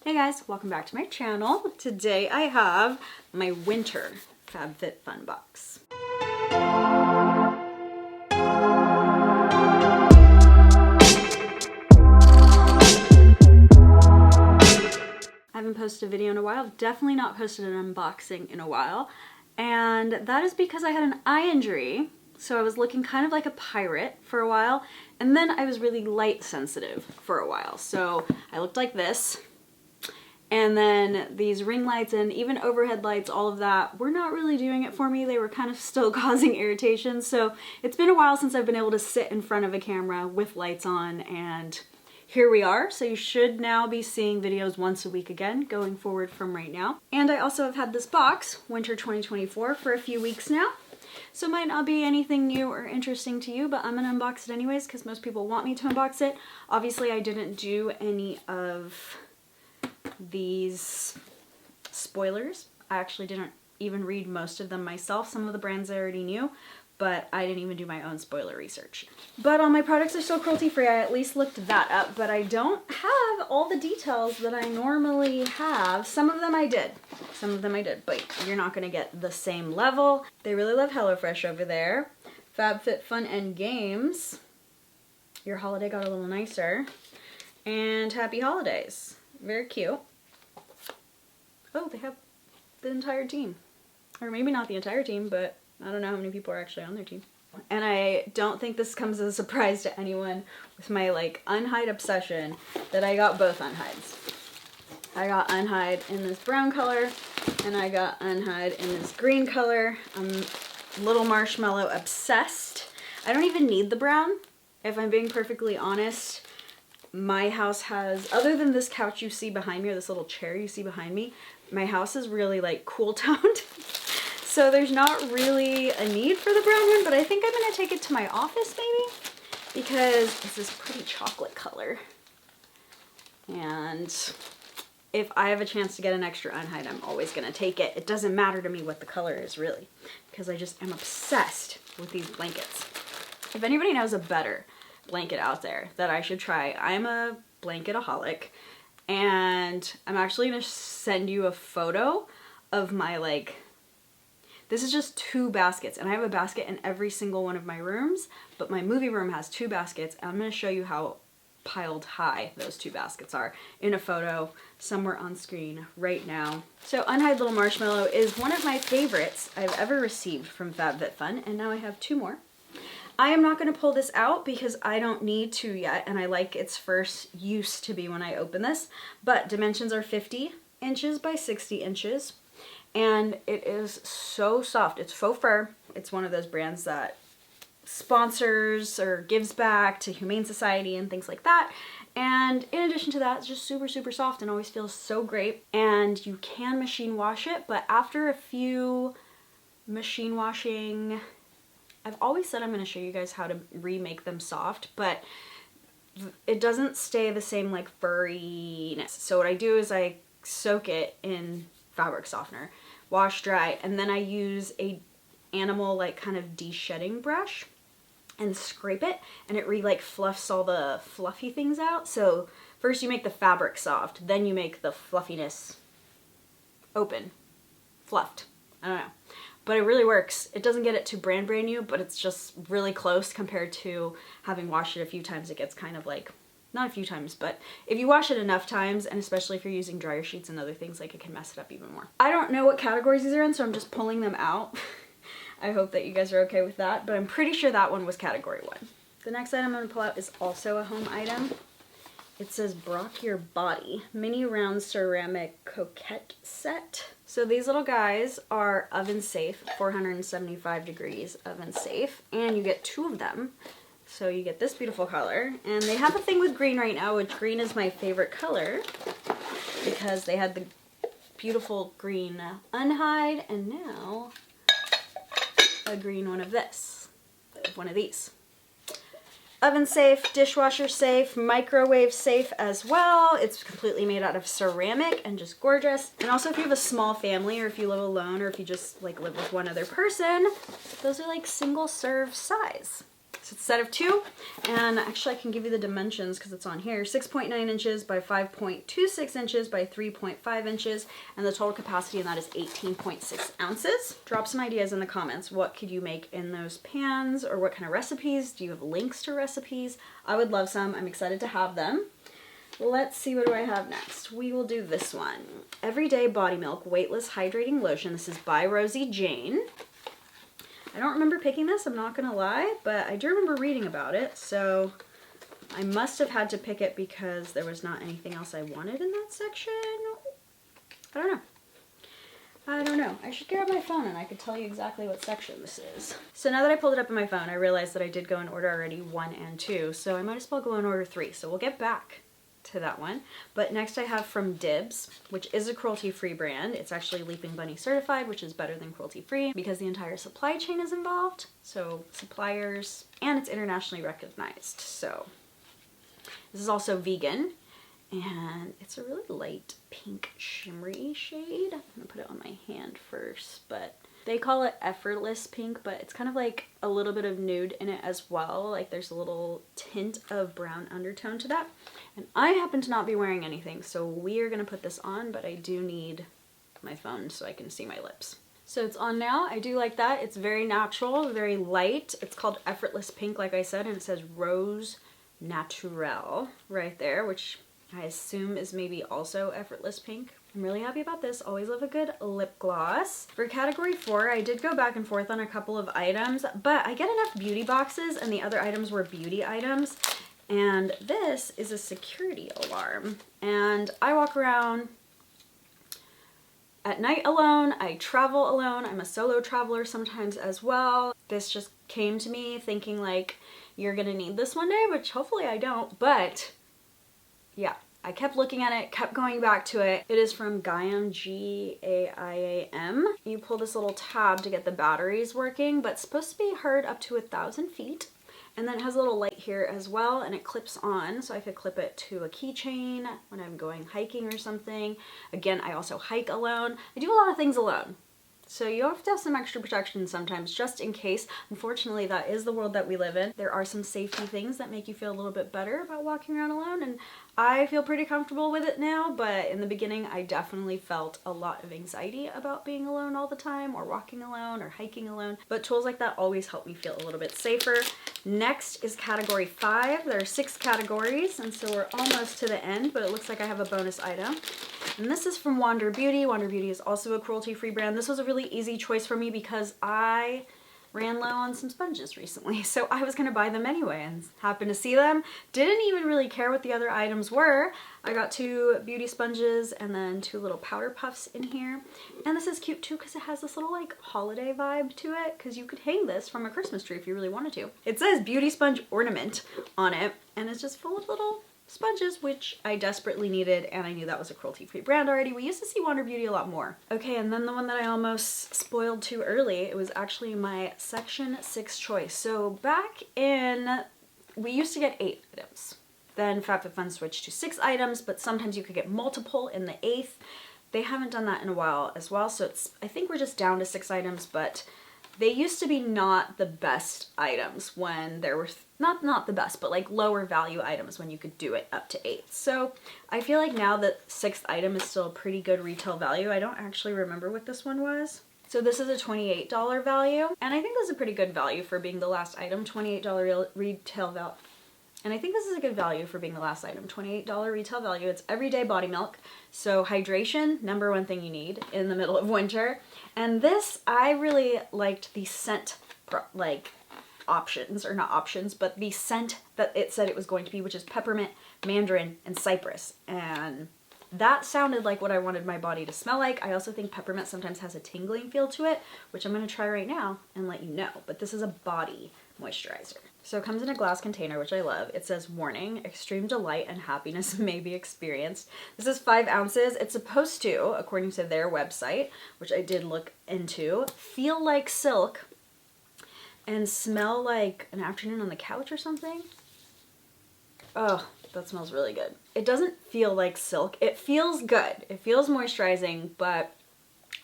Hey guys, welcome back to my channel. Today I have my winter FabFitFun box. I haven't posted a video in a while, definitely not posted an unboxing in a while, and that is because I had an eye injury. So I was looking kind of like a pirate for a while, and then I was really light sensitive for a while. So I looked like this. And then these ring lights and even overhead lights, all of that, were not really doing it for me. They were kind of still causing irritation. So it's been a while since I've been able to sit in front of a camera with lights on, and here we are. So you should now be seeing videos once a week again, going forward from right now. And I also have had this box, Winter 2024, for a few weeks now. So it might not be anything new or interesting to you, but I'm gonna unbox it anyways because most people want me to unbox it. Obviously, I didn't do any of these spoilers. I actually didn't even read most of them myself. Some of the brands I already knew, but I didn't even do my own spoiler research. But all my products are still cruelty free. I at least looked that up, but I don't have all the details that I normally have. Some of them I did. Some of them I did, but you're not gonna get the same level. They really love HelloFresh over there. FabFitFun and Games. Your holiday got a little nicer. And Happy Holidays. Very cute. Oh, they have the entire team. Or maybe not the entire team, but I don't know how many people are actually on their team. And I don't think this comes as a surprise to anyone with my Unhide obsession that I got both Unhides. I got Unhide in this brown color and I got Unhide in this green color. I'm little marshmallow obsessed. I don't even need the brown, if I'm being perfectly honest. My house has, other than this couch you see behind me, or this little chair you see behind me, my house is really cool toned. So there's not really a need for the brown one, but I think I'm gonna take it to my office maybe, because it's this pretty chocolate color. And if I have a chance to get an extra Unhide, I'm always gonna take it. It doesn't matter to me what the color is really, because I just am obsessed with these blankets. If anybody knows a better blanket out there that I should try, I'm a blanketaholic, and I'm actually gonna send you a photo of my this is just 2 baskets, and I have a basket in every single one of my rooms, but my movie room has 2 baskets, and I'm gonna show you how piled high those 2 baskets are in a photo somewhere on screen right now. So Unhide Little Marshmallow is one of my favorites I've ever received from FabFitFun, and now I have 2 more. I am not going to pull this out because I don't need to yet, and I like its first use to be when I open this, but dimensions are 50 inches by 60 inches, and it is so soft. It's faux fur. It's one of those brands that sponsors or gives back to Humane Society and things like that, and in addition to that, it's just super, super soft and always feels so great. And you can machine wash it, but after a few machine washing, I've always said I'm going to show you guys how to remake them soft, but it doesn't stay the same furriness. So what I do is I soak it in fabric softener, wash dry, and then I use a animal kind of de-shedding brush and scrape it, and it fluffs all the fluffy things out. So first you make the fabric soft, then you make the fluffiness open, fluffed. I don't know. But it really works. It doesn't get it too brand new, but it's just really close compared to having washed it a few times. It gets kind of not a few times, but if you wash it enough times, and especially if you're using dryer sheets and other things, it can mess it up even more. I don't know what categories these are in, so I'm just pulling them out. I hope that you guys are okay with that, but I'm pretty sure that one was category 1. The next item I'm gonna pull out is also a home item. It says Brock Your Body Mini Round Ceramic Cocotte Set. So these little guys are oven safe, 475 degrees oven safe, and you get 2 of them. So you get this beautiful color, and they have a thing with green right now, which green is my favorite color because they had the beautiful green Unhide, and now a green one of these. Oven safe, dishwasher safe, microwave safe as well. It's completely made out of ceramic and just gorgeous. And also if you have a small family, or if you live alone, or if you just live with one other person, those are single serve size. So it's a set of 2, and actually I can give you the dimensions because it's on here. 6.9 inches by 5.26 inches by 3.5 inches, and the total capacity in that is 18.6 ounces. Drop some ideas in the comments. What could you make in those pans, or what kind of recipes? Do you have links to recipes? I would love some. I'm excited to have them. Let's see, what do I have next? We will do this one. Everyday Body Milk Weightless Hydrating Lotion. This is by Rosie Jane. I don't remember picking this, I'm not gonna lie, but I do remember reading about it, so I must have had to pick it because there was not anything else I wanted in that section. I don't know. I should grab my phone and I could tell you exactly what section this is. So now that I pulled it up on my phone, I realized that I did go in order already 1 and 2, so I might as well go in order 3. So we'll get back to that one. But next I have from Dibs, which is a cruelty-free brand. It's actually Leaping Bunny certified, which is better than cruelty-free because the entire supply chain is involved. So suppliers, and it's internationally recognized. So this is also vegan, and it's a really light pink shimmery shade. I'm gonna put it on my hand first, but they call it effortless pink, but it's kind of like a little bit of nude in it as well. Like there's a little tint of brown undertone to that. And I happen to not be wearing anything, so we are gonna put this on, but I do need my phone so I can see my lips. So it's on now. I do like that. It's very natural, very light. It's called Effortless Pink, like I said, and it says Rose Naturelle right there, which I assume is maybe also Effortless Pink. I'm really happy about this. Always love a good lip gloss. For category 4, I did go back and forth on a couple of items, but I get enough beauty boxes and the other items were beauty items. And this is a security alarm. And I walk around at night alone. I travel alone. I'm a solo traveler sometimes as well. This just came to me thinking like, you're gonna need this one day, which hopefully I don't, but yeah. I kept looking at it, kept going back to it. It is from Gaiam, G-A-I-A-M. You pull this little tab to get the batteries working, but it's supposed to be heard up to 1,000 feet. And then it has a little light here as well, and it clips on, so I could clip it to a keychain when I'm going hiking or something. Again, I also hike alone. I do a lot of things alone. So you have to have some extra protection sometimes, just in case. Unfortunately, that is the world that we live in. There are some safety things that make you feel a little bit better about walking around alone, and I feel pretty comfortable with it now, but in the beginning, I definitely felt a lot of anxiety about being alone all the time, or walking alone, or hiking alone. But tools like that always help me feel a little bit safer. Next is category 5. There are 6 categories, and so we're almost to the end, but it looks like I have a bonus item. And this is from Wander Beauty. Wander Beauty is also a cruelty-free brand. This was a really easy choice for me because I ran low on some sponges recently, so I was gonna buy them anyway and happened to see them. Didn't even really care what the other items were. I got 2 beauty sponges and then 2 little powder puffs in here. And this is cute too because it has this little like holiday vibe to it, because you could hang this from a Christmas tree if you really wanted to. It says beauty sponge ornament on it, and it's just full of little sponges, which I desperately needed, and I knew that was a cruelty-free brand already. We used to see Wander Beauty a lot more. Okay, and then the one that I almost spoiled too early, it was actually my section 6 choice. So back in, we used to get 8 items. Then FabFitFun switched to 6 items, but sometimes you could get multiple in the 8th. They haven't done that in a while as well, so I think we're just down to 6 items, but they used to be not the best items when there were, not the best, but like lower value items when you could do it up to 8. So I feel like now that 6th item is still a pretty good retail value. I don't actually remember what this one was. So this is a $28 value, and I think this is a pretty good value for being the last item, $28 retail value. And I think this is a good value for being the last item, $28 retail value. It's everyday body milk. So hydration, number 1 thing you need in the middle of winter. And this, I really liked the scent, like options, or not options, but the scent that it said it was going to be, which is peppermint, mandarin, and cypress. And that sounded like what I wanted my body to smell like. I also think peppermint sometimes has a tingling feel to it, which I'm gonna try right now and let you know. But this is a body moisturizer. So it comes in a glass container, which I love. It says, warning, extreme delight and happiness may be experienced. This is 5 ounces. It's supposed to, according to their website, which I did look into, feel like silk and smell like an afternoon on the couch or something. Oh, that smells really good. It doesn't feel like silk. It feels good. It feels moisturizing, but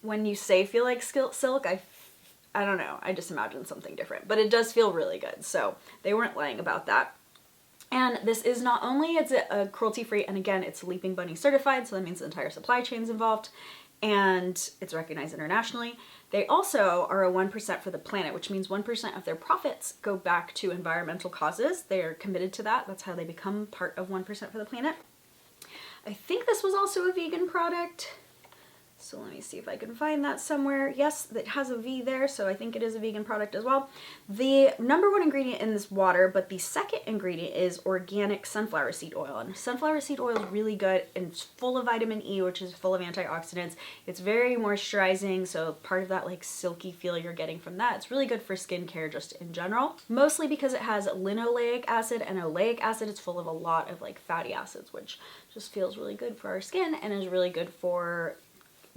when you say feel like silk, I don't know, I just imagined something different, but it does feel really good. So they weren't lying about that. And this is not only, it's a cruelty-free, and again, it's Leaping Bunny certified, so that means the entire supply chain's involved, and it's recognized internationally. They also are a 1% for the planet, which means 1% of their profits go back to environmental causes. They are committed to that. That's how they become part of 1% for the planet. I think this was also a vegan product. So let me see if I can find that somewhere. Yes, it has a V there, so I think it is a vegan product as well. The number one ingredient in this water, but the second ingredient is organic sunflower seed oil. And sunflower seed oil is really good and it's full of vitamin E, which is full of antioxidants. It's very moisturizing, so part of that like silky feel you're getting from that. It's really good for skincare just in general. Mostly because it has linoleic acid and oleic acid. It's full of a lot of like fatty acids, which just feels really good for our skin and is really good for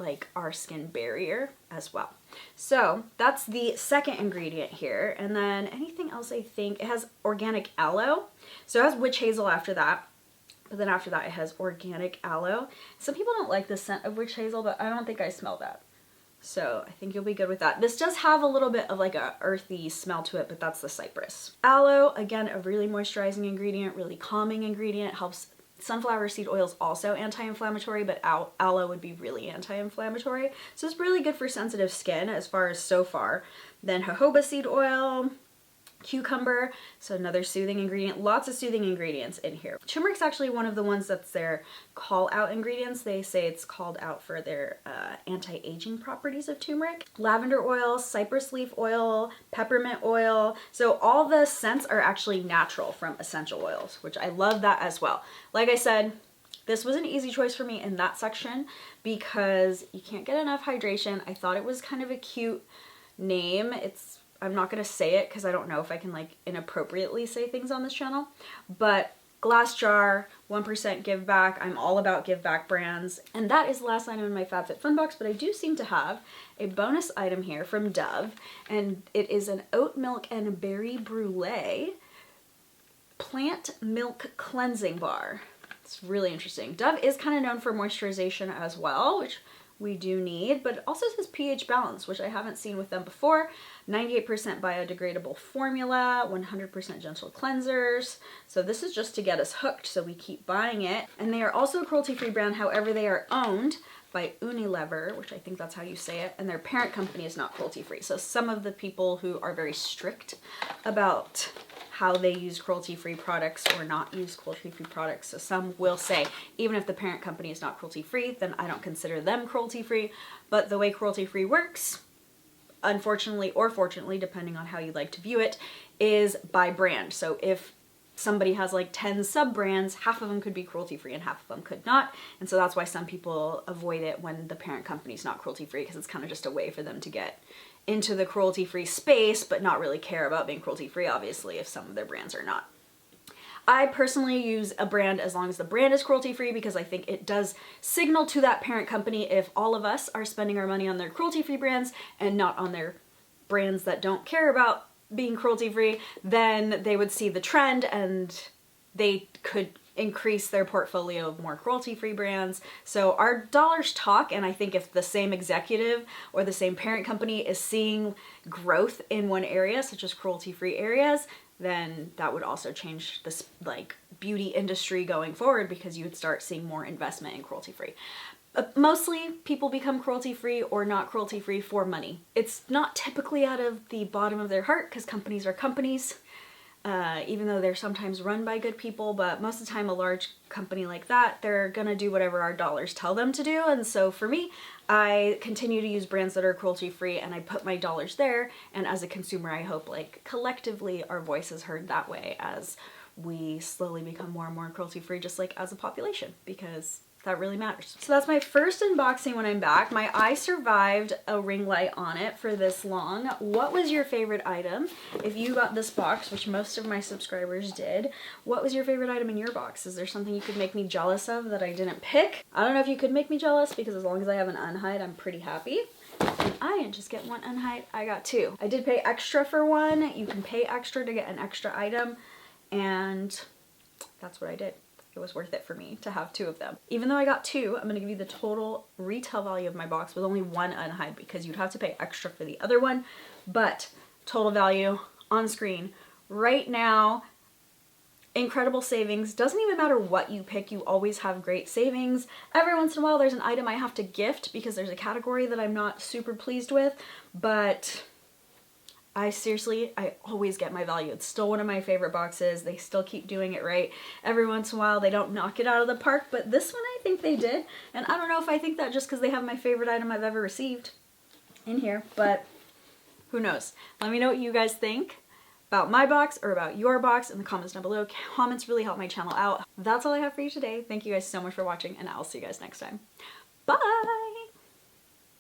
like our skin barrier as well. So that's the second ingredient here. And then anything else, I think it has organic aloe. So it has witch hazel after that. But then after that it has organic aloe. Some people don't like the scent of witch hazel, but I don't think I smell that. So I think you'll be good with that. This does have a little bit of like a earthy smell to it, but that's the cypress. Aloe, again, a really moisturizing ingredient, really calming ingredient, helps. Sunflower seed oil is also anti-inflammatory, but aloe would be really anti-inflammatory. So it's really good for sensitive skin as far as so far. Then jojoba seed oil, cucumber, so another soothing ingredient. Lots of soothing ingredients in here. Turmeric's actually one of the ones that's their call out ingredients. They say it's called out for their anti-aging properties of turmeric. Lavender oil, cypress leaf oil, peppermint oil. So all the scents are actually natural from essential oils, which I love that as well. Like I said, this was an easy choice for me in that section because you can't get enough hydration. I thought it was kind of a cute name. I'm not going to say it because I don't know if I can like inappropriately say things on this channel, but glass jar, 1% give back. I'm all about give back brands. And that is the last item in my FabFitFun box, but I do seem to have a bonus item here from Dove, and it is an oat milk and berry brulee plant milk cleansing bar. It's really interesting. Dove is kind of known for moisturization as well, which we do need, but it also says pH balance, which I haven't seen with them before. 98% biodegradable formula, 100% gentle cleansers. So this is just to get us hooked, so we keep buying it. And they are also a cruelty-free brand, however they are owned by Unilever, which I think that's how you say it, and their parent company is not cruelty-free. So some of the people who are very strict about how they use cruelty-free products or not use cruelty-free products. So some will say, even if the parent company is not cruelty-free, then I don't consider them cruelty-free. But the way cruelty-free works, unfortunately or fortunately, depending on how you like to view it, is by brand. So if somebody has like 10 sub-brands, half of them could be cruelty-free and half of them could not. And so that's why some people avoid it when the parent company is not cruelty-free, because it's kind of just a way for them to get into the cruelty-free space, but not really care about being cruelty-free, obviously, if some of their brands are not. I personally use a brand as long as the brand is cruelty-free because I think it does signal to that parent company if all of us are spending our money on their cruelty-free brands and not on their brands that don't care about being cruelty-free, then they would see the trend and they could increase their portfolio of more cruelty-free brands. So our dollars talk, and I think if the same executive or the same parent company is seeing growth in one area, such as cruelty-free areas, then that would also change this like beauty industry going forward, because you would start seeing more investment in cruelty-free. Mostly people become cruelty-free or not cruelty-free for money. It's not typically out of the bottom of their heart, because companies are companies. Even though they're sometimes run by good people, but most of the time a large company like that, they're gonna do whatever our dollars tell them to do. And so for me, I continue to use brands that are cruelty free and I put my dollars there. And as a consumer, I hope like collectively our voice is heard that way as we slowly become more and more cruelty free, just like as a population, because that really matters. So that's my first unboxing when I'm back. My eye survived a ring light on it for this long. What was your favorite item? If you got this box, which most of my subscribers did, what was your favorite item in your box? Is there something you could make me jealous of that I didn't pick? I don't know if you could make me jealous, because as long as I have an Unhide, I'm pretty happy. And I didn't just get one Unhide, I got two. I did pay extra for one. You can pay extra to get an extra item, and that's what I did. it was worth it for me to have 2 of them. Even though I got 2, I'm gonna give you the total retail value of my box with only 1 Unhide because you'd have to pay extra for the other one, but total value on screen right now. Incredible savings. Doesn't even matter what you pick, you always have great savings. Every once in a while there's an item I have to gift because there's a category that I'm not super pleased with, but I always get my value. It's still one of my favorite boxes. They still keep doing it right. Every once in a while they don't knock it out of the park, but this one I think they did. And I don't know if I think that just because they have my favorite item I've ever received in here, but who knows? Let me know what you guys think about my box or about your box in the comments down below. Comments really help my channel out. That's all I have for you today. Thank you guys so much for watching, and I'll see you guys next time. Bye!